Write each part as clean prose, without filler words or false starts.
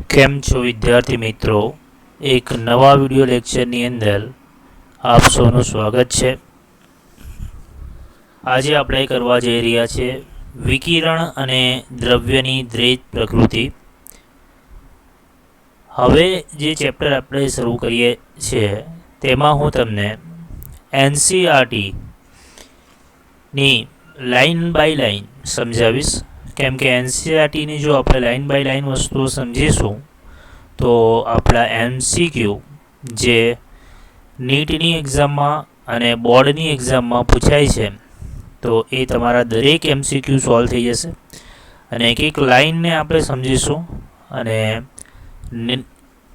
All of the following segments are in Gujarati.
કેમ છો વિદ્યાર્થી મિત્રો, એક નવા વિડિયો લેક્ચરની અંદર આપ સૌનું સ્વાગત છે। આજે આપણે કરવા જઈ રહ્યા છીએ વિકિરણ અને દ્રવ્યની દ્વૈત પ્રકૃતિ। હવે જે ચેપ્ટર આપણે શરૂ કરીએ છીએ તેમાં હું તમને એનસીઈઆરટી ની લાઇન બાય લાઇન સમજાવીશ। કેમ કે એનસીઈઆરટીની જો આપણે લાઇન બાય લાઇન વસ્તુઓ સમજીશું તો આપણા એમસીક્યુ જે નીટની એક્ઝામમાં અને બોર્ડની એક્ઝામમાં પૂછાય છે તો એ તમારા દરેક એમસીક્યુ સોલ્વ થઈ જશે। અને એક એક લાઇનને આપણે સમજીશું અને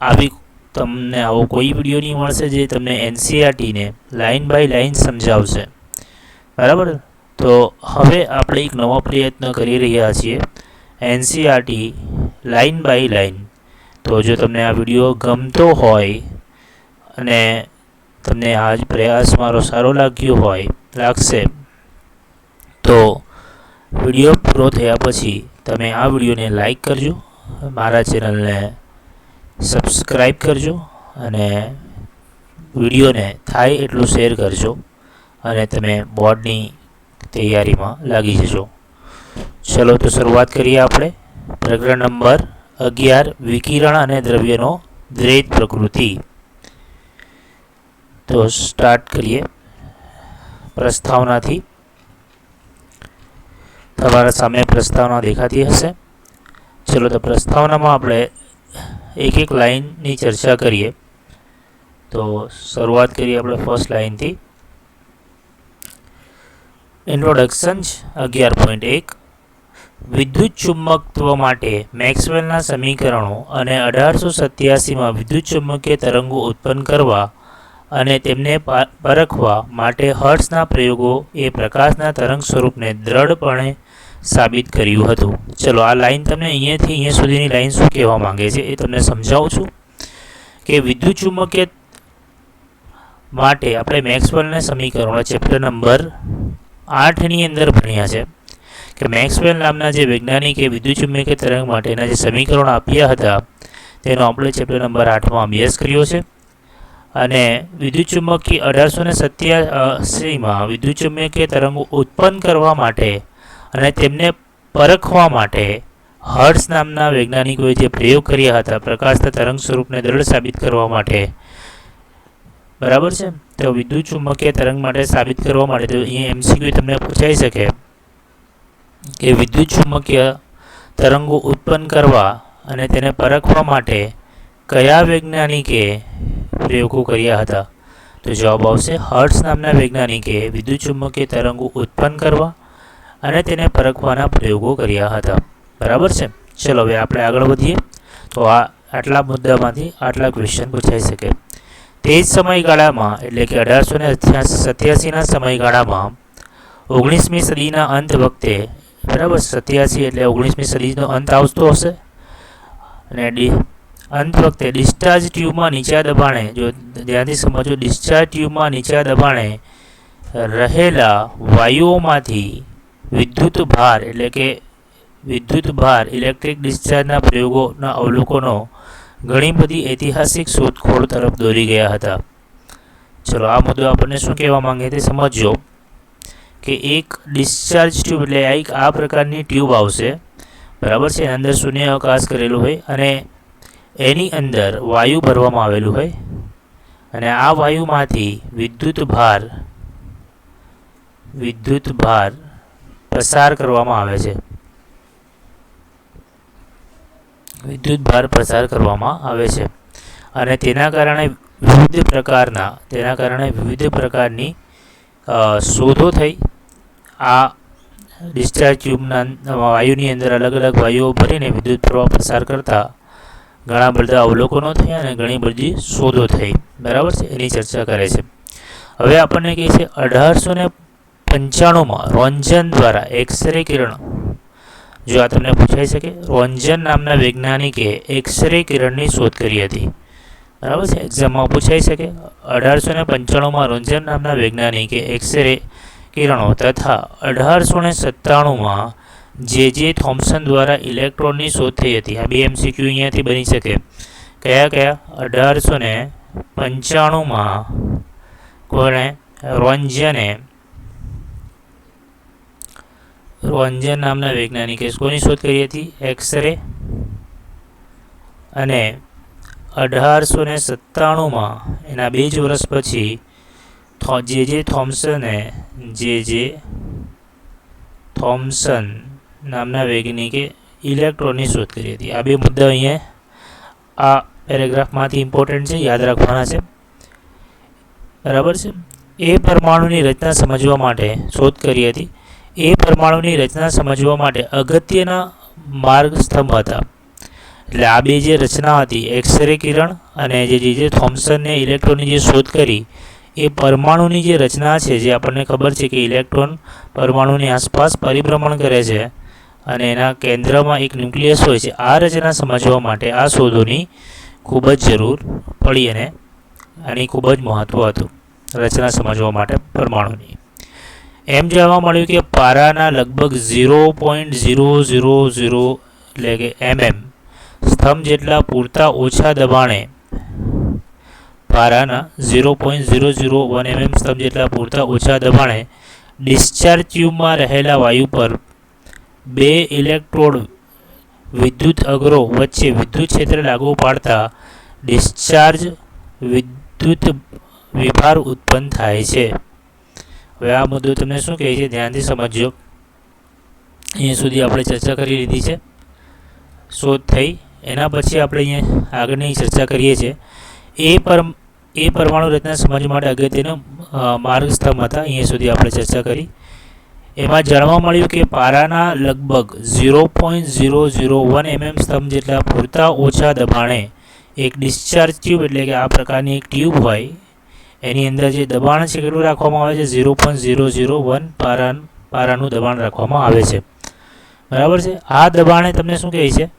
આવી તમને આવો કોઈ વિડીયો નહીં મળશે જે તમને એનસીઈઆરટીને લાઇન બાય લાઇન સમજાવશે, બરાબર। તો હવે આપણે એક નવો પ્રયત્ન કરી રહ્યા છીએ એનસીઈઆરટી લાઇન બાય લાઇન। તો જો તમને આ વિડીયો ગમતો હોય અને તમને આ પ્રયાસ મારો સારો લાગશે તો વિડીયો પૂરો થયા પછી તમે આ વિડીયોને લાઈક કરજો, મારા ચેનલને સબસ્ક્રાઈબ કરજો અને વિડીયોને થાય એટલું શેર કરજો અને તમે બોર્ડની તૈયારીમાં લાગી જજો। ચલો તો શરૂઆત કરીએ આપણે પ્રકરણ નંબર 11 વિકિરણ અને દ્રવ્યનો દ્વૈત પ્રકૃતિ। તો સ્ટાર્ટ કરીએ પ્રસ્તાવનાથી। તમારા સામે પ્રસ્તાવના દેખાતી હશે। ચલો તો પ્રસ્તાવનામાં આપણે એક એક લાઇનની ચર્ચા કરીએ। તો શરૂઆત કરીએ આપણે ફર્સ્ટ લાઇનથી। ઇન્ટ્રોડક્શન 11.1 વિદ્યુત ચુંબકત્વ માટે મેક્સવેલના સમીકરણો અને 1887માં વિદ્યુત ચુંબકીય તરંગો ઉત્પન્ન કરવા અને તેમને પરખવા માટે હર્ટ્ઝના પ્રયોગો એ પ્રકાશના તરંગ સ્વરૂપને દ્રઢપણે સાબિત કર્યું હતું। ચલો આ લાઈન તમને અહીંયાથી અહીંયા સુધીની લાઈન શું કહેવા માંગે છે એ તમને સમજાવું છું કે વિદ્યુત ચુંબકીય માટે આપણે મેક્સવેલના સમીકરણો ચેપ્ટર નંબર 8ની અંદર ભણ્યા છે કે મેક્સવેલ નામના જે વૈજ્ઞાનિકે વિદ્યુત ચુંબકીય તરંગ માટેના જે સમીકરણો આપ્યા હતા તેનો આપણે ચેપ્ટર નંબર 8માં અભ્યાસ કર્યો છે। અને વિદ્યુત ચુંબકીય 1887માં વિદ્યુત ચુંબકીય તરંગો ઉત્પન્ન કરવા માટે અને તેમને પરખવા માટે હર્ટ્ઝ નામના વૈજ્ઞાનિકોએ જે પ્રયોગ કર્યા હતા પ્રકાશના તરંગ સ્વરૂપને દ્રઢ સાબિત કરવા માટે, બરાબર છે। તો વિદ્યુત ચુંબકીય તરંગ માટે સાબિત કરવા માટે તો અહીંયા એમસીક્યુ તમને પૂછાઈ શકે કે વિદ્યુત ચુંબકીય તરંગો ઉત્પન્ન કરવા અને તેને પરખવા માટે કયા વૈજ્ઞાનિકે પ્રયોગો કર્યા હતા? તો જવાબ આવશે હર્ટ્ઝ નામના વૈજ્ઞાનિકે વિદ્યુત ચુંબકીય તરંગો ઉત્પન્ન કરવા અને તેને પરખવાના પ્રયોગો કર્યા હતા, બરાબર છે। ચલો હવે આપણે આગળ વધીએ। તો આટલા મુદ્દામાંથી આટલા ક્વેશ્ચન પૂછાઈ શકે। તે જ સમયગાળામાં એટલે કે 1887ના સમયગાળામાં 19મી સદીના અંત વખતે, બરાબર, 87 એટલે 19મી સદીનો અંત આવતો હશે અને અંત વખતે ડિસ્ચાર્જ ટ્યુબમાં નીચા દબાણે, જો ધ્યાનથી સમજો, ડિસ્ચાર્જ ટ્યુબમાં નીચા દબાણે રહેલા વાયુઓમાંથી વિદ્યુત ભાર ઇલેક્ટ્રિક ડિસ્ચાર્જના પ્રયોગોના અવલોકનો ઘણી બધી ઐતિહાસિક શોધખોળ તરફ દોરી ગયા હતા। ચલો આ મુદ્દો આપણને શું કહેવા માંગે તે સમજો કે એક ડિસ્ચાર્જ ટ્યુબ એટલે એક આ પ્રકારની ટ્યુબ આવશે, બરાબર છે। એની અંદર શૂન્ય અવકાશ કરેલું હોય અને એની અંદર વાયુ ભરવામાં આવેલું હોય અને આ વાયુમાંથી વિદ્યુત ભાર પસાર કરવામાં આવે છે। વિદ્યુત ભાર પસાર કરવામાં આવે છે અને તેના કારણે વિવિધ પ્રકારની શોધો થઈ। આ ડિસ્ચાર્જ ટ્યુબના વાયુની અંદર અલગ અલગ વાયુઓ ભરીને વિદ્યુત પ્રવાહ પસાર કરતા ઘણા બધા અવલોકનો થયા અને ઘણી બધી શોધો થઈ, બરાબર છે। એની ચર્ચા કરે છે। હવે આપણને કહે છે 1895માં રોન્જન દ્વારા એક્સરે કિરણ, જો આ તમને પૂછાઈ શકે, રોન્જન નામના વૈજ્ઞાનિકે એક્સરે કિરણની શોધ કરી હતી, બરાબર છે। એક્ઝામમાં પૂછાઈ શકે 1895માં રોન્જન નામના વૈજ્ઞાનિકે એક્સરે કિરણો તથા 1897માં જે થોમ્સન દ્વારા ઇલેક્ટ્રોનની શોધ થઈ હતી. આ બે MCQ અહીંયાથી બની શકે. કયા કયા? 1895માં કોણે? રોન્જન નામના વૈજ્ઞાનિકે કોની શોધ કરી હતી? એક્સરે. અને 1897માં એના 2 જ વર્ષ પછી જે થોમ્સન નામના વૈજ્ઞાનિકે ઇલેક્ટ્રોનની શોધ કરી હતી. આ બે મુદ્દા અહીંયા આ પેરેગ્રાફમાંથી ઇમ્પોર્ટન્ટ છે, યાદ રાખવાના છે. બરાબર છે. એ પરમાણુની રચના સમજવા માટે શોધ કરી હતી. એ પરમાણુની રચના સમજવા માટે અગત્યના માર્ગ સ્તંભ હતા. એટલે આ બે જે રચના હતી, એક્સરે કિરણ અને જે થોમ્સનને ઇલેક્ટ્રોનની જે શોધ કરી, એ પરમાણુની જે રચના છે, જે આપણને ખબર છે કે ઇલેક્ટ્રોન પરમાણુની આસપાસ પરિભ્રમણ કરે છે અને એના કેન્દ્રમાં એક ન્યુક્લિયસ હોય છે. આ રચના સમજવા માટે આ શોધોની ખૂબ જ જરૂર પડી અને આની ખૂબ જ મહત્ત્વ હતું રચના સમજવા માટે પરમાણુની. એમ જાણવા મળ્યું કે પારાના લગભગ 0.000 એટલે કે સ્તંભ જેટલા પૂરતા ઓછા દબાણે પારાના 0.001 સ્તંભ જેટલા પૂરતા ઓછા દબાણે ડિસ્ચાર્જ ટ્યુબમાં રહેલા વાયુ પર 2 ઇલેક્ટ્રોડ વિદ્યુત અગરો વચ્ચે વિદ્યુત ક્ષેત્ર લાગુ પાડતા ડિસ્ચાર્જ વિદ્યુત વિભાર ઉત્પન્ન થાય છે. હવે આ મુદ્દો તમને શું કહે છે? ધ્યાનથી સમજજો. અહીંયા સુધી આપણે ચર્ચા કરી લીધી છે. શોધ થઈ એના પછી આપણે અહીંયા આગળની ચર્ચા કરીએ છીએ. એ પરમાણુ રચના સમજવા માટે અગત્યનો માર્ગ સ્તંભ હતા. અહીંયા સુધી આપણે ચર્ચા કરી. એમાં જાણવા મળ્યું કે પારાના લગભગ 0.001 સ્તંભ જેટલા પૂરતા ઓછા દબાણે એક ડિસ્ચાર્જ ટ્યુબ એટલે કે આ પ્રકારની એક ટ્યુબ હોય, એની અંદર જે દબાણ છે કેટલું રાખવામાં આવે છે? 0.001 પારાનું દબાણ રાખવામાં આવે છે. બરાબર છે. આ દબાણે તમને શું કહે છે?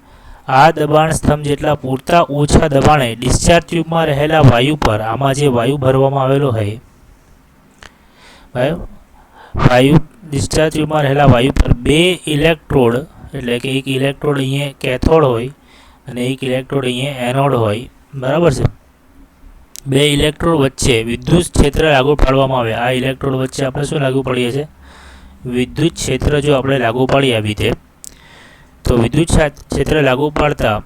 આ દબાણ સ્તંભ જેટલા પૂરતા ઓછા દબાણે ડિસ્ચાર્જ ટ્યુબમાં રહેલા વાયુ પર, આમાં જે વાયુ ભરવામાં આવેલો હોય, વાયુ ડિસ્ચાર્જ ટ્યુબમાં રહેલા વાયુ પર 2 ઇલેક્ટ્રોડ એટલે કે એક ઇલેક્ટ્રોડ અહીંયા કેથોડ હોય અને એક ઇલેક્ટ્રોડ અહીંયા એનોડ હોય. બરાબર છે. 2 ઇલેક્ટ્રોડ વચ્ચે વિદ્યુત ક્ષેત્ર લાગુ પાડવામાં આવે. આ ઇલેક્ટ્રોડ વચ્ચે આપણે શું લાગુ પાડીએ છીએ? વિદ્યુત ક્ષેત્ર જો આપણે લાગુ પાડીએ આવી રીતે, તો વિદ્યુત ક્ષેત્ર લાગુ પાડતા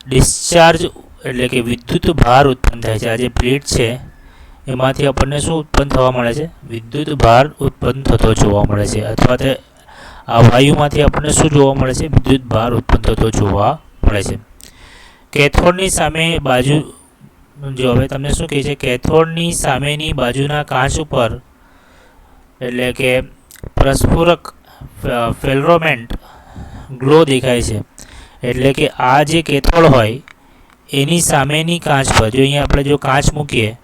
ડિસ્ચાર્જ એટલે કે વિદ્યુત ભાર ઉત્પન્ન થાય છે. આ જે પ્લેટ છે એમાંથી આપણને શું ઉત્પન્ન થવા મળે છે? વિદ્યુત ભાર ઉત્પન્ન થતો જોવા મળે છે. અથવા તે આ વાયુમાંથી આપણને શું જોવા મળે છે? વિદ્યુત ભાર ઉત્પન્ન થતો જોવા મળે છે. કેથોડની સામે બાજુ જો હવે તમને શું કહે છે? કેથોડની સામેની બાજુના કાચ ઉપર એટલે કે પ્રસ્ફુરક ફિલામેન્ટ ગ્લો દેખાય છે. એટલે કે આ જે કેથોડ હોય એની સામેની કાચ પર જો અહીંયા આપણે જો કાચ મૂકીએ,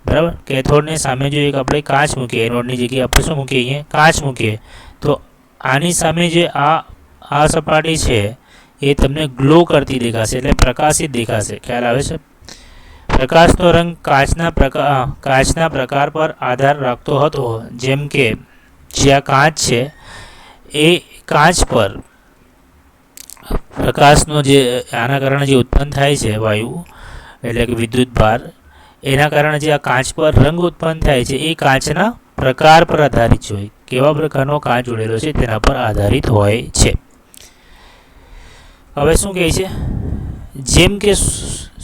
બરાબર, કેથોડની સામે જો એક આપણે કાચ મૂકીએ, એનોડની જગ્યાએ આપણે શું મૂકીએ? અહીંયા કાચ મૂકીએ, તો આની સામે જે આ સપાટી છે એ તમને ગ્લો કરતી દેખાશે, એટલે પ્રકાશિત દેખાશે. ખ્યાલ આવે છે? પ્રકાશનો રંગ કાચના પ્રકાર પર આધાર રાખતો હતો. જેમ કે જે આ કાચ છે એ કાચ પર પ્રકાશનો જે આના કારણે જે ઉત્પન્ન થાય છે વાયુ એટલે કે વિદ્યુત ભાર, એના કારણે જે આ કાચ પર રંગ ઉત્પન્ન થાય છે એ કાચના પ્રકાર પર આધારિત હોય. કેવા પ્રકારનો કાચ જોડેલો છે તેના પર આધારિત હોય છે. હવે શું કહે છે? જેમ કે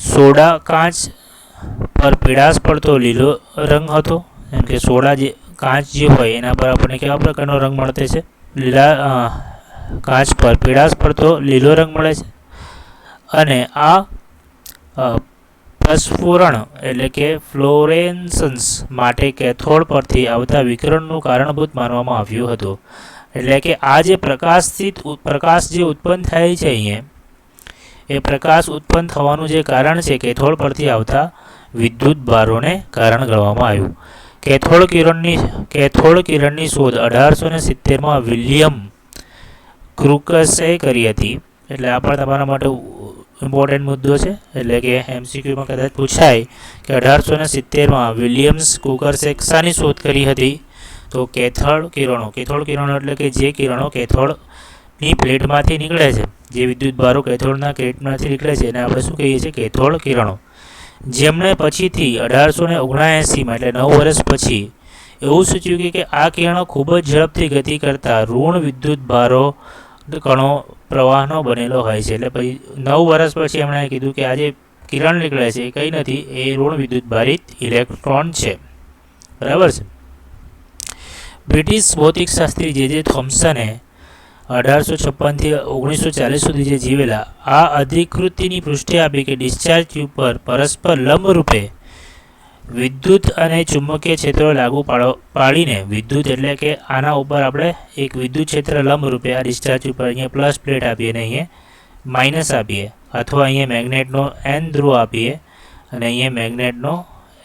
સોડા કાચ પર પીળાશ પડતો લીલો રંગ હતો, જેમ કે સોડા જે કાચ જે હોય એના પર આપણને કેવા પ્રકારનો રંગ મળે છે? કાચ પર પીળાશ પડતો લીલો રંગ મળે છે. અને આ પ્રસ્ફુરણ એટલે કે ફ્લોરેસન્સ માટે કેથોડ પરથી આવતા વિકિરણનું કારણભૂત માનવામાં આવ્યું હતું. એટલે કે આ જે પ્રકાશ જે ઉત્પન્ન થાય છે અહીંયા, એ પ્રકાશ ઉત્પન્ન થવાનું જે કારણ છે કેથોડ પરથી આવતા વિદ્યુત ભારોને કારણ ગણવામાં આવ્યું. કેથોડ કિરણની શોધ 1870માં વિલિયમ ક્રુકસે કરી હતી. એટલે આ પણ તમારા માટે ઇમ્પોર્ટન્ટ મુદ્દો છે. એટલે કે MCQમાં કદાચ પૂછાય કે 1870માં વિલિયમ્સ ક્રુકસે શાની શોધ કરી હતી? તો કેથોડ કિરણો એટલે કે જે કિરણો કેથોડ ની પ્લેટમાંથી નીકળે છે, જે વિદ્યુત ભારો કેથોડના પ્લેટમાંથી નીકળે છે એને આપણે શું કહીએ છીએ? કેથોડ કિરણો. જેમણે પછીથી 1879માં એટલે 9 વર્ષ પછી એવું સૂચવ્યું કે આ કિરણો ખૂબ જ ઝડપથી ગતિ કરતા ઋણ વિદ્યુત ભારો કણો પ્રવાહનો બનેલો હોય છે. એટલે પછી 9 વર્ષ પછી એમણે કીધું કે આ જે કિરણ નીકળે છે એ કંઈ નથી, એ ઋણ વિદ્યુત ભારિત ઇલેક્ટ્રોન છે. બરાબર છે. બ્રિટિશ ભૌતિકશાસ્ત્રી જે થોમ્સને 1856 થી 1940 સુધી જે જીવેલા આ અધિકૃતિની પુષ્ટિ આપી કે ડિસ્ચાર્જ ટ્યુબ પર પરસ્પર લંબરૂપે વિદ્યુત અને ચુંબકીય ક્ષેત્રો લાગુ પાડીને વિદ્યુત એટલે કે આના ઉપર આપણે એક વિદ્યુત ક્ષેત્ર લંબરૂપે આ ડિસ્ચાર્જ ટ્યુબ પર અહીંયા પ્લસ પ્લેટ આપીએ અને અહીંયા માઇનસ આપીએ, અથવા અહીંયા મેગ્નેટનો N ધ્રુવ આપીએ અને અહીંયા મેગ્નેટનો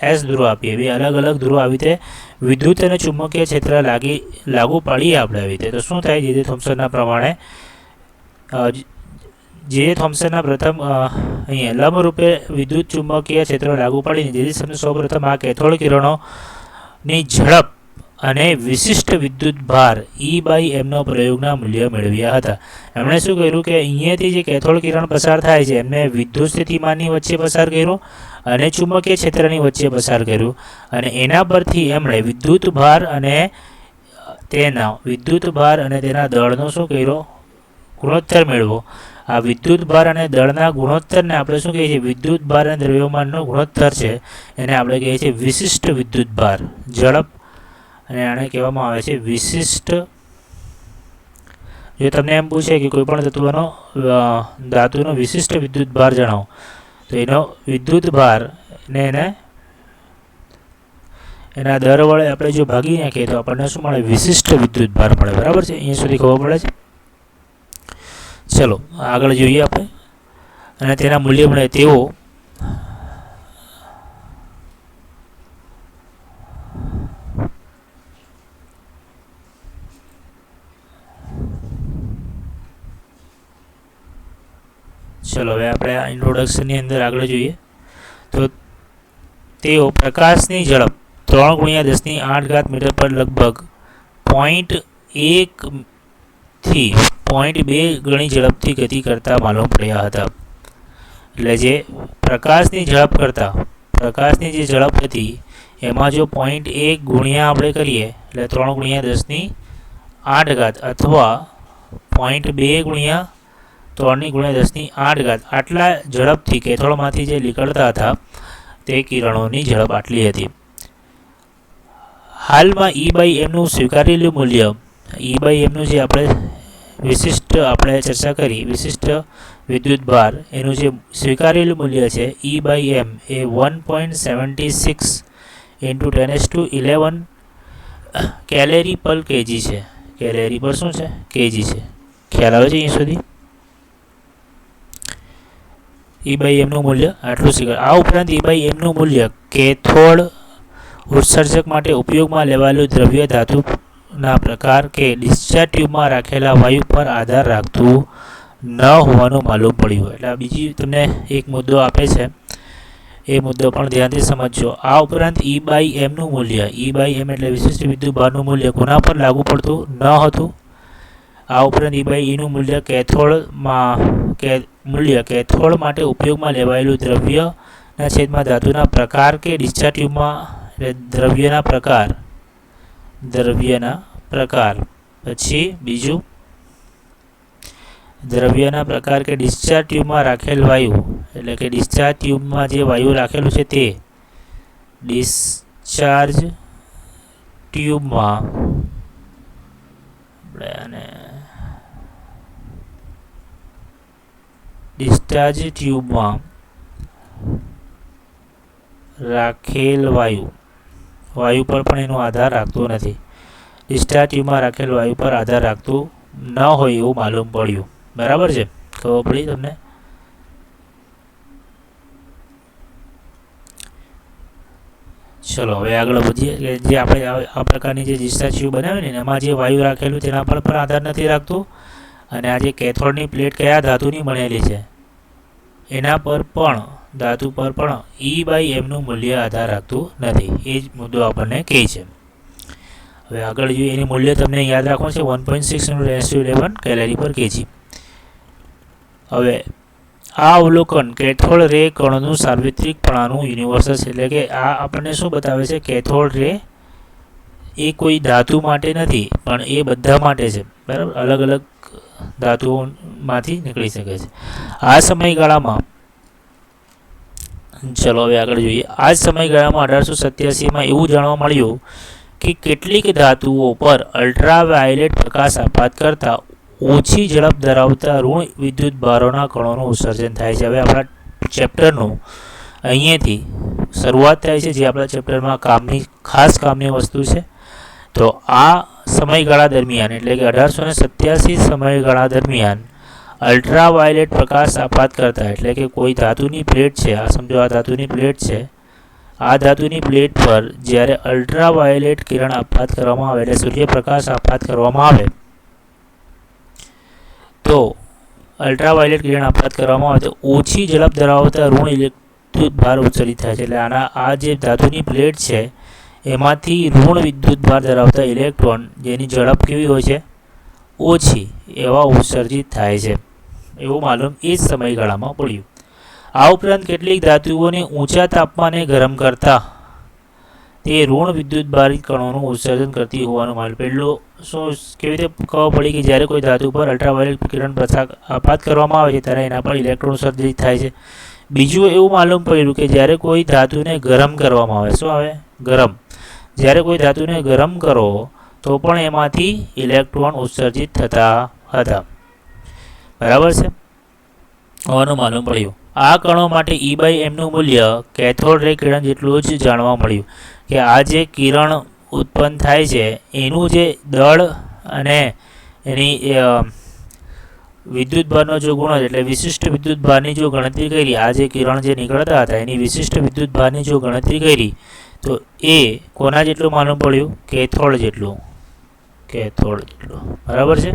S ધ્રુવ આપીએ. બે અલગ અલગ ધ્રુવ આવી રીતે વિદ્યુત અને ચુંબકીય ક્ષેત્ર લાગુ પાડીએ આપણે આવી રીતે. તો શું થાય? જે થોમ્સનના પ્રમાણે જે થોમ્સનના પ્રથમ અહીંયા લંબરૂપે વિદ્યુત ચુંબકીય ક્ષેત્ર લાગુ પાડીને જે સૌપ્રથમ આ કેથોડ કિરણોની ઝડપ અને વિશિષ્ટ વિદ્યુત ભાર E/mનો પ્રયોગના મૂલ્ય મેળવ્યા હતા. એમણે શું કર્યું કે અહીંયાથી જે કેથોડ કિરણ પસાર થાય છે એમને વિદ્યુત સ્થિતિમાનની વચ્ચે પસાર કર્યું અને ચુંબકીય ક્ષેત્રની વચ્ચે પસાર કર્યું, અને એના પરથી એમણે વિદ્યુત ભાર અને તેના દળનો શું કર્યો? ગુણોત્તર મેળવો. આ વિદ્યુત ભાર અને દળના ગુણોત્તરને આપણે શું કહીએ છીએ? વિદ્યુત ભાર અને દ્રવ્યમાનનો ગુણોત્તર છે, એને આપણે કહીએ છીએ વિશિષ્ટ વિદ્યુત ભાર ઝડપ, અને આને કહેવામાં આવે છે વિશિષ્ટ. જો તમને એમ પૂછે કે કોઈ પણ ધાતુનો વિશિષ્ટ વિદ્યુત ભાર જણાવો, તો એનો વિદ્યુત ભાર ને એના દર વડે આપણે જો ભાગી નાખીએ તો આપણને શું મળે? વિશિષ્ટ વિદ્યુત ભાર મળે. બરાબર છે? અહીંયા સુધી ખબર પડે છે? ચલો આગળ જોઈએ આપણે, અને તેના મૂલ્ય મળે તેઓ ચલો હવે આપણે આ ઇન્ટ્રોડક્શનની અંદર આગળ જોઈએ તો તેઓ પ્રકાશની ઝડપ 3 × 10⁸ મીટર પર લગભગ 0.1 થી 0.2 ગણી ઝડપથી ગતિ કરતા માલુમ પડ્યા હતા. એટલે જે પ્રકાશની જે ઝડપ હતી એમાં જો 0.1 ગુણ્યા આપણે કરીએ એટલે 3 × 10⁸ અથવા 0.2 ગુણ્યા 3 × 10⁸ આટલા ઝડપથી કેથોડમાંથી જે નીકળતા હતા તે કિરણોની ઝડપ આટલી હતી. હાલમાં E/mનું સ્વીકારેલું મૂલ્ય, E/mનું જે આપણે ચર્ચા કરી વિશિષ્ટ વિદ્યુત ભાર, એનું જે સ્વીકારેલું મૂલ્ય છે E/m એ 1.76 × 10⁻11 કેલેરી પર કેજી છે. કેલેરી પર શું છે? કેજી છે. ખ્યાલ આવે છે અહીં સુધી? E/mનું મૂલ્ય આટલું સ્વીકાર. આ ઉપરાંત E/mનું મૂલ્ય કેથોડ ઉત્સર્જક માટે ઉપયોગમાં લેવાયેલું દ્રવ્ય ધાતુના પ્રકાર કે ડિસ્ચાર્જ ટ્યુબમાં રાખેલા વાયુ પર આધાર રાખતું ન હોવાનું માલુમ પડ્યું. એટલે બીજી તમને એક મુદ્દો આપે છે, એ મુદ્દો પણ ધ્યાનથી સમજજો. આ ઉપરાંત E/mનું મૂલ્ય, E/m એટલે વિશિષ્ટ વિદ્યુત ભારનું મૂલ્ય કોના પર લાગુ પડતું ન હતું? આ ઉપરાંત E/eનું મૂલ્ય કેથોડ માટે ઉપયોગમાં લેવાયેલું દ્રવ્યના છેદમાં ધાતુના પ્રકાર કે ડિસ્ચાર્જ ટ્યુબમાં દ્રવ્યના પ્રકાર. પછી બીજું દ્રવ્યના પ્રકાર કે ડિસ્ચાર્જ ટ્યુબમાં રાખેલ વાયુ, એટલે કે ડિસ્ચાર્જ ટ્યુબમાં જે વાયુ રાખેલું છે તે ડિસ્ચાર્જ ટ્યુબમાં રાખેલ વાયુ પર પણ એનો આધાર રાખતો નથી. ડિસ્ચાર્જ ટ્યુબમાં રાખેલ વાયુ પર આધાર રાખતું ન હોય એવું માલુમ પડ્યું. બરાબર છે? ખબર પડી તમને? ચલો હવે આગળ વધીએ કે જે આપણે આ પ્રકારની જે ડિસ્ચાર્જ ટ્યુબ બનાવી ને એમાં જે વાયુ રાખેલું તેના પર પણ આધાર નથી રાખતું, અને આ જે કેથોડની પ્લેટ કયા ધાતુની બનેલી છે એના પર પણ E/mનું મૂલ્ય આધાર રાખતું નથી. એ જ મુદ્દો આપણને કહે છે. હવે આગળ જોઈએ, એની મૂલ્ય તમને યાદ રાખવાનું છે 1.6 × 10⁻11 કેલરી પર કેજી. હવે આ અવલોકન કેથોડ રે કણનું સાર્વત્રિકપણાનું યુનિવર્સલ છે, એટલે કે આ આપણને શું બતાવે છે, કેથોડ રે એ કોઈ ધાતુ માટે નથી પણ એ બધા માટે છે, બરાબર, અલગ અલગ ધાતુઓમાંથી નીકળી શકે છે. આ સમયગાળામાં, ચલો હવે આગળ જોઈએ, આ જ સમયગાળામાં 1887માં એવું જાણવા મળ્યું કે કેટલીક ધાતુઓ પર અલ્ટ્રાવાયોલેટ પ્રકાશ આપાત કરતાં ઓછી ઝડપ ધરાવતા ઋણ વિદ્યુત ભારોના કણોનું ઉત્સર્જન થાય છે. હવે આપણા ચેપ્ટરનું અહીંયાથી શરૂઆત થાય છે, જે આપણા ચેપ્ટરમાં ખાસ કામની વસ્તુ છે. તો આ સમયગાળા દરમિયાન, એટલે કે 1887 સમયગાળા દરમિયાન અલ્ટ્રાવાયોલેટ પ્રકાશ આપાત કરતા, એટલે કે કોઈ ધાતુની પ્લેટ છે, આ સમજો આ ધાતુની પ્લેટ છે, આ ધાતુની પ્લેટ પર જ્યારે અલ્ટ્રાવાયોલેટ કિરણ આપાત કરવામાં આવે, એટલે સૂર્યપ્રકાશ આપાત કરવામાં આવે, તો અલ્ટ્રાવાયોલેટ કિરણ આપાત કરવામાં આવે તો ઓછી ઝડપ ધરાવતા ઋણ વિદ્યુત ભાર ઉત્સર્જિત થાય છે. એટલે આ જે ધાતુની પ્લેટ છે એમાંથી ઋણ વિદ્યુત ભાર ધરાવતા ઇલેક્ટ્રોન, જેની ઝડપ કેવી હોય છે, ઓછી, એવા ઉત્સર્જિત થાય છે, એવું માલુમ એ જ સમયગાળામાં પડ્યું. આ ઉપરાંત કેટલીક ધાતુઓને ઊંચા તાપમાને ગરમ કરતા તે ઋણ વિદ્યુત ભારિત કણોનું ઉત્સર્જન કરતી હોવાનું માલુમ. પહેલું શું કેવી રીતે ખબર પડી કે જ્યારે કોઈ ધાતુ પર અલ્ટ્રાવાયોલેટ કિરણ પ્રકાશ આપાત કરવામાં આવે છે ત્યારે એના પર ઇલેક્ટ્રોન ઉત્સર્જિત થાય છે. બીજું એવું માલુમ પડ્યું કે જ્યારે કોઈ ધાતુને ગરમ કરવામાં આવે, શું આવે, ગરમ, જ્યારે કોઈ ધાતુને ગરમ કરો તો પણ એમાંથી ઇલેક્ટ્રોન ઉત્સર્જિત થતા હતા, બરાબર છે, હોવાનું માલુમ પડ્યું. આ કણો માટે E/mનું મૂલ્ય કેથોડ રે કિરણ જેટલું જ જાણવા મળ્યું કે આ જે કિરણ ઉત્પન્ન થાય છે એનું જે દળ અને એની વિદ્યુત ભારનો જો ગુણોત્તર, એટલે વિશિષ્ટ વિદ્યુત ભારની જો ગણતરી કરી, આ જે કિરણ જે નીકળતા હતા એની વિશિષ્ટ વિદ્યુત ભારની જો ગણતરી કરી તો એ કોના જેટલું માલુમ પડ્યું, કેથોડ જેટલું, બરાબર છે.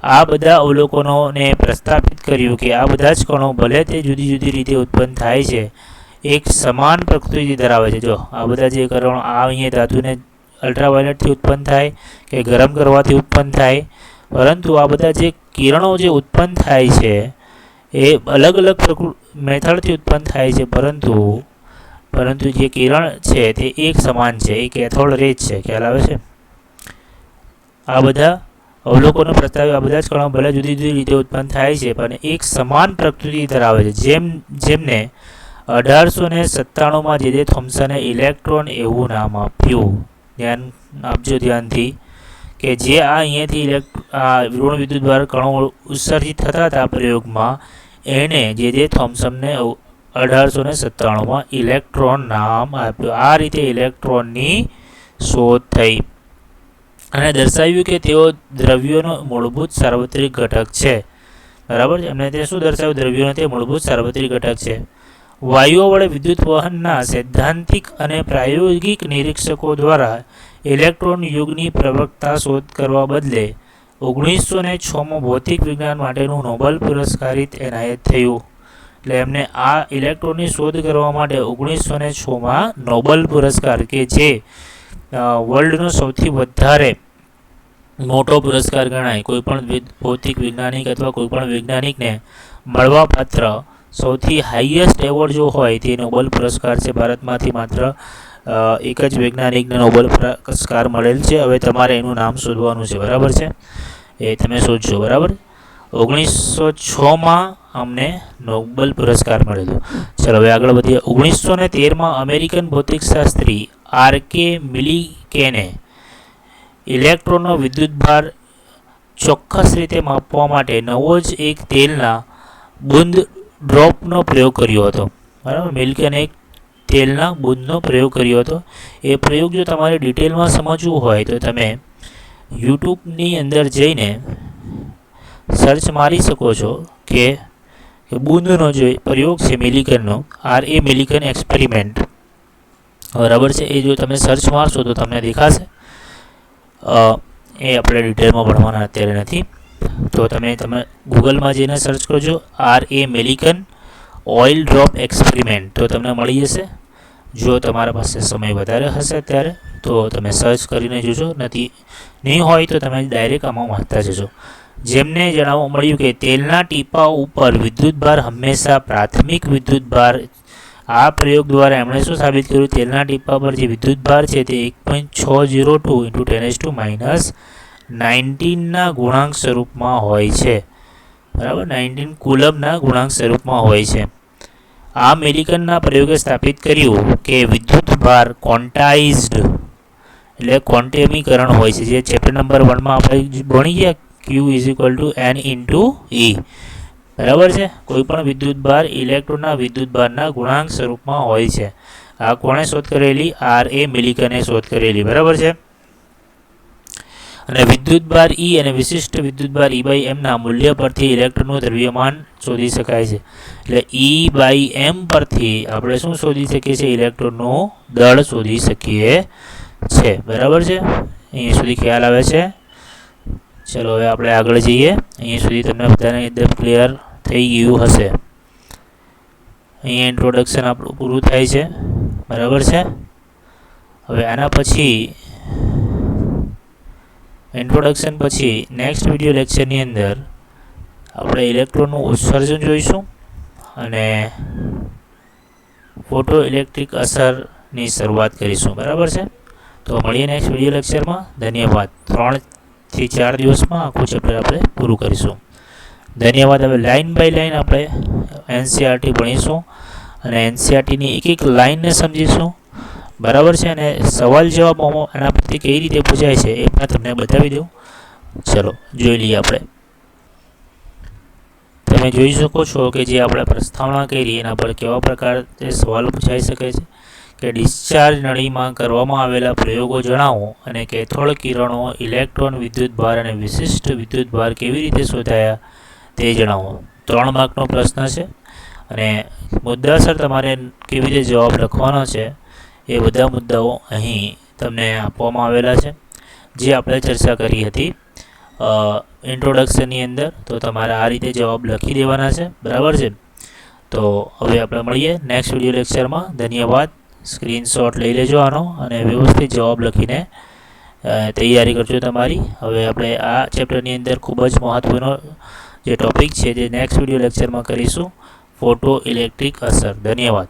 આ બધા અવલોકનોને પ્રસ્થાપિત કર્યું કે આ બધા જ કણો ભલે તે જુદી જુદી રીતે ઉત્પન્ન થાય છે, એક સમાન પ્રકૃતિ ધરાવે છે. જો આ બધા જે કણો, આ અહીંયા ધાતુને અલ્ટ્રાવાયોલેટથી ઉત્પન્ન થાય કે ગરમ કરવાથી ઉત્પન્ન થાય, પરંતુ આ બધા જે કિરણો જે ઉત્પન્ન થાય છે એ અલગ અલગ મેથડથી ઉત્પન્ન થાય છે, પરંતુ જે કિરણ છે તે એક સમાન છે, એ કેથોડ રે જ છે, ખ્યાલ આવે છે. આ બધા અવલોકનો પ્રસ્તાવ્ય, આ બધા જ કણો ભલે જુદી જુદી રીતે ઉત્પન્ન થાય છે પણ એક સમાન પ્રકૃતિ ધરાવે છે, જેમને 1897માં જે થોમ્સને ઇલેક્ટ્રોન એવું નામ આપ્યું. ધ્યાન આપજો ધ્યાનથી કે જે આ અહીંયાથી ઋણ વિદ્યુત ભાર કણો ઉત્સર્જિત થતા હતા પ્રયોગમાં, એણે જે થોમ્સનને 1897માં ઇલેક્ટ્રોન નામ આપ્યું. આ રીતે ઇલેક્ટ્રોનની શોધ થઈ અને દર્શાવ્યું કે તેઓ દ્રવ્યોનો મૂળભૂત સાર્વત્રિક ઘટક છે, બરાબર છે. એમને તે શું દર્શાવ્યું, દ્રવ્યોનો તે મૂળભૂત સાર્વત્રિક ઘટક છે. વાયુઓ વડે વિદ્યુત વહનના સૈદ્ધાંતિક અને પ્રાયોગિક નિરીક્ષકો દ્વારા ઇલેક્ટ્રોન યુગની પ્રવક્તા શોધ કરવા બદલે 1906માં ભૌતિક વિજ્ઞાન માટેનું નોબેલ પુરસ્કારિત એનાયત થયું. એટલે એમને આ ઇલેક્ટ્રોનની શોધ કરવા માટે 1906માં નોબેલ પુરસ્કાર, કે જે વર્લ્ડનો સૌથી વધારે મોટો પુરસ્કાર ગણાય, કોઈપણ ભૌતિક વૈજ્ઞાનિક અથવા કોઈપણ વૈજ્ઞાનિકને મળવાપાત્ર સૌથી હાઈએસ્ટ એવોર્ડ જો હોય તે નોબેલ પુરસ્કાર છે. ભારતમાંથી માત્ર એક જ વૈજ્ઞાનિકને નોબેલ પુરસ્કાર મળેલ છે. હવે તમારે એનું નામ શોધવાનું છે, બરાબર છે, એ તમે શોધજો, બરાબર. 1906માં અમને નોબેલ પુરસ્કાર મળેલો. ચલો હવે આગળ વધીએ. 1913માં અમેરિકન ભૌતિકશાસ્ત્રી R.K. મિલિકેને ઇલેક્ટ્રોનનો વિદ્યુતભાર ચોક્કસ રીતે માપવા માટે નવો જ એક તેલના બુંદ ડ્રોપનો પ્રયોગ કર્યો હતો, બરાબર. મિલિકેને એક તેલના બુંદનો પ્રયોગ કર્યો હતો. એ પ્રયોગ જો તમારે ડિટેલમાં સમજવું હોય તો તમે યુટ્યુબની અંદર જઈને સર્ચ મારી શકો છો કે બુંદનો જે પ્રયોગ છે મિલિકનનો, R.A. મિલિકન એક્સપેરિમેન્ટ, બરાબર છે. એ જો તમે સર્ચ મારશો તો તમને દેખાશે. એ આપણે ડિટેલમાં ભણવાના અત્યારે નથી, તો તમે ગૂગલમાં જઈને સર્ચ કરજો R.A. મિલિકન ઓઇલ ડ્રોપ એક્સપેરિમેન્ટ, તો તમને મળી જશે, જો તમારા પાસે સમય વધારે હશે ત્યારે તો તમે સર્ચ કરીને જોજો, નહીં હોય તો તમે ડાયરેક્ટ આમાં વાંચતા જજો. જેમને જણાવવા મળ્યું કે તેલના ટીપા ઉપર વિદ્યુતભાર હંમેશા પ્રાથમિક વિદ્યુતભાર. આ પ્રયોગ દ્વારા એમણે શું સાબિત કર્યું? તેલના ટીપા પર જે વિદ્યુતભાર છે તે 1.602 × 10⁻19ના ગુણાંક સ્વરૂપમાં હોય છે. બરાબર, 19 કુલમના ગુણાંક સ્વરૂપમાં હોય છે. આ મિલિકનના પ્રયોગે સ્થાપિત કર્યું કે વિદ્યુતભાર ક્વોન્ટાઇઝ્ડ એટલે ક્વોન્ટેમીકરણ હોય છે, જે ચેપ્ટર નંબર 1માં આપણે ભણી ગયા, Q = N × E. બરાબર છે. કોઈપણ વિદ્યુતભાર ઇલેક્ટ્રોનના વિદ્યુતભારના ગુણાંક સ્વરૂપમાં હોય છે. આ કોણે શોધ કરેલી? R.A. મિલિકને શોધ કરેલી. બરાબર છે. અને વિદ્યુતભાર E અને વિશિષ્ટ વિદ્યુતભાર E/m ના મૂલ્ય પરથી ઇલેક્ટ્રોનનું દ્રવ્યમાન શોધી શકાય છે. એટલે E/m પરથી આપણે શું શોધી શકીએ છીએ? ઇલેક્ટ્રોનનું દળ શોધી શકીએ છે. બરાબર છે. અહીંયા સુધી ખ્યાલ આવે છે? ચલો હવે આપણે આગળ જઈએ. અહીંયા સુધી તમને બધાને એકદમ ક્લિયર થઈ ગયું હશે. અહીંયા ઇન્ટ્રોડક્શન આપણું પૂરું થાય છે. બરાબર છે. હવે આના પછી ઇન્ટ્રોડક્શન પછી નેક્સ્ટ વિડીયો લેક્ચરની અંદર આપણે ઇલેક્ટ્રોનનું ઉત્સર્જન જોઈશું અને ફોટો ઇલેક્ટ્રિક અસરની શરૂઆત કરીશું. બરાબર છે. તો મળીએ નેક્સ્ટ વિડીયો લેક્ચરમાં. ધન્યવાદ. 3 થી 4 દિવસમાં આખું ચેપ્ટર આપણે પૂરું કરીશું. ધન્યવાદ. હવે લાઇન બાય લાઇન આપણે NCERT ભણીશું અને NCERTની એક લાઇનને સમજીશું. બરાબર છે. અને સવાલ જવાબ એના પરથી કઈ રીતે પૂછાય છે એ પણ તમને બતાવી દઉં. ચલો જોઈ લઈએ આપણે. તમે જોઈ શકો છો કે જે આપણે પ્રસ્તાવના કરી એના પર કેવા પ્રકારે સવાલ પૂછાઈ શકે છે કે ડિસ્ચાર્જ નળીમાં કરવામાં આવેલા પ્રયોગો જણાવો અને કેથોડ કિરણો, ઇલેક્ટ્રોન વિદ્યુતભાર અને વિશિષ્ટ વિદ્યુતભાર કેવી રીતે શોધાયા તે જણાવો. 3 માર્કનો પ્રશ્ન છે અને મુદ્દાસર તમારે કેવી રીતે જવાબ લખવાનો છે એ બધા મુદ્દાઓ અહીં તમને આપવામાં આવેલા છે, જે આપણે ચર્ચા કરી હતી ઇન્ટ્રોડક્શનની અંદર. તો તમારે આ રીતે જવાબ લખી દેવાના છે. બરાબર છે. તો હવે આપણે મળીએ નેક્સ્ટ વિડીયો લેક્ચરમાં. ધન્યવાદ. સ્ક્રીનશોટ લઈ લેજો આનો અને વ્યવસ્થિત જવાબ લખીને તૈયારી કરજો તમારી. હવે આપણે આ ચેપ્ટરની અંદર ખૂબ જ મહત્ત્વનો જે ટૉપિક છે જે નેક્સ્ટ વિડીયો લેક્ચરમાં કરીશું, ફોટો ઇલેક્ટ્રિક અસર. ધન્યવાદ.